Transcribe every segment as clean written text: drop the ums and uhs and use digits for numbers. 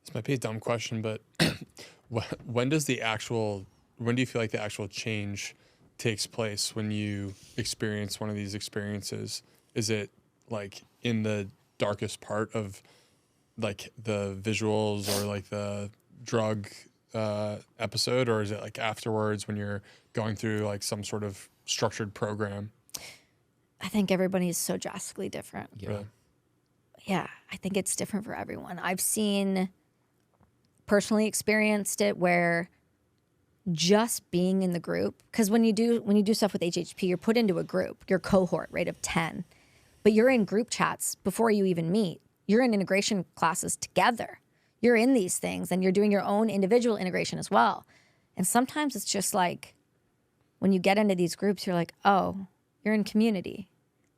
This might be a dumb question, but when do you feel like the actual change takes place when you experience one of these experiences? Is it like in the darkest part of like the visuals or like the drug episode, or is it like afterwards when you're going through like some sort of structured program? I think everybody is so drastically different. Yeah. Really? Yeah, I think it's different for everyone. I've personally experienced it where just being in the group, because when you do stuff with HHP, you're put into a group, your cohort, right, of 10, but you're in group chats before you even meet. You're in integration classes together. You're in these things and you're doing your own individual integration as well. And sometimes it's just like when you get into these groups, you're like, oh, you're in community.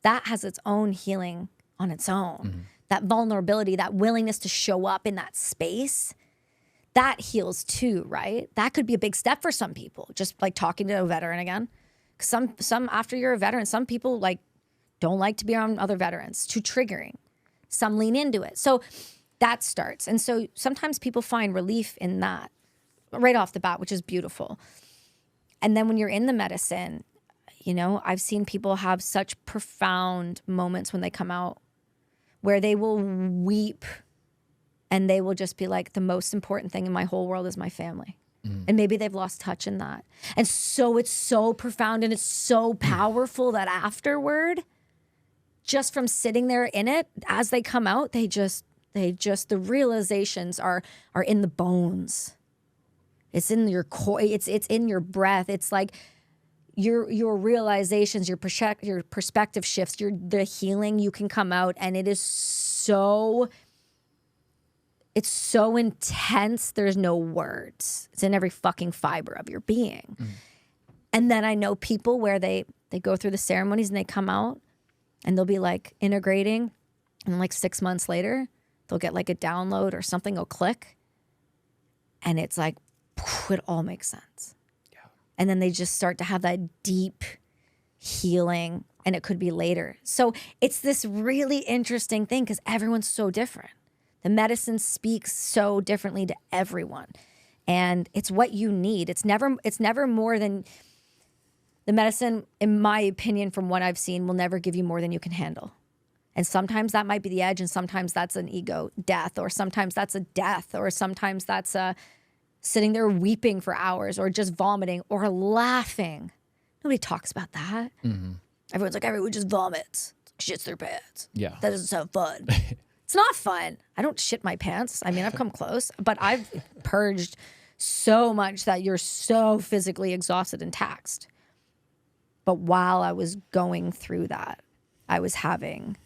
That has its own healing on its own. Mm-hmm. That vulnerability, that willingness to show up in that space, that heals too, right? That could be a big step for some people, just like talking to a veteran again. Some after you're a veteran, some people like don't like to be around other veterans, too triggering. Some lean into it. So that starts. And so sometimes people find relief in that right off the bat, which is beautiful. And then when you're in the medicine, you know, I've seen people have such profound moments when they come out where they will weep and they will just be like, the most important thing in my whole world is my family. Mm. And maybe they've lost touch in that. And so it's so profound and it's so powerful that afterward, just from sitting there in it, as they come out, the realizations are in the bones. It's in your core, it's in your breath. It's like your realizations, your perspective shifts, the healing, you can come out and it's so intense. There's no words. It's in every fucking fiber of your being. Mm. And then I know people where they go through the ceremonies and they come out and they'll be like integrating, and like 6 months later, they'll get like a download or something will click. And it's like, it all makes sense. Yeah. And then they just start to have that deep healing, and it could be later. So it's this really interesting thing because everyone's so different. The medicine speaks so differently to everyone. And it's what you need. It's never more than the medicine, in my opinion, from what I've seen, will never give you more than you can handle. And sometimes that might be the edge, and sometimes that's an ego death, or sometimes that's a death, or sometimes that's a sitting there weeping for hours, or just vomiting, or laughing. Nobody talks about that. Mm-hmm. Everyone's like, everyone just vomits, shits their pants. Yeah. That doesn't sound fun. It's not fun. I don't shit my pants. I mean, I've come close, but I've purged so much that you're so physically exhausted and taxed. But while I was going through that, I was having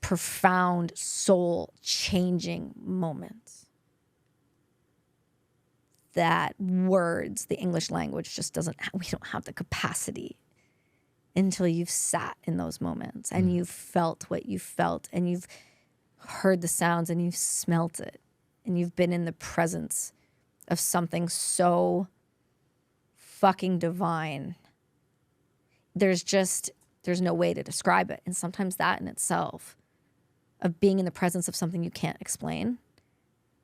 profound soul-changing moments that words, the English language just doesn't, we don't have the capacity until you've sat in those moments and you've felt what you felt and you've heard the sounds and you've smelt it and you've been in the presence of something so fucking divine. There's no way to describe it. And sometimes that in itself, of being in the presence of something you can't explain,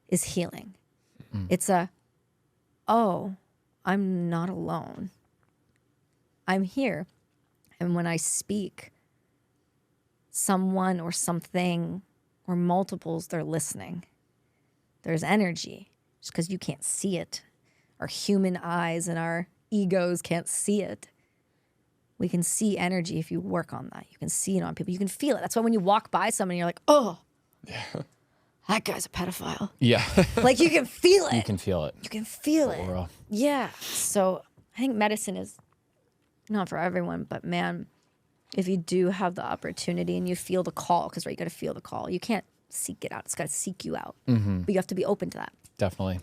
is healing. Mm. It's oh, I'm not alone. I'm here. And when I speak, someone or something or multiples, they're listening. There's energy, just because you can't see it. Our human eyes and our egos can't see it. We can see energy if you work on that. You can see it on people. You can feel it. That's why when you walk by someone, you're like, oh, yeah, that guy's a pedophile. Yeah. Like you can feel it. You can feel it. You can feel it. Yeah. So I think medicine is not for everyone, but man, if you do have the opportunity and you feel the call, because right, you got to feel the call. You can't seek it out. It's got to seek you out. Mm-hmm. But you have to be open to that. Definitely.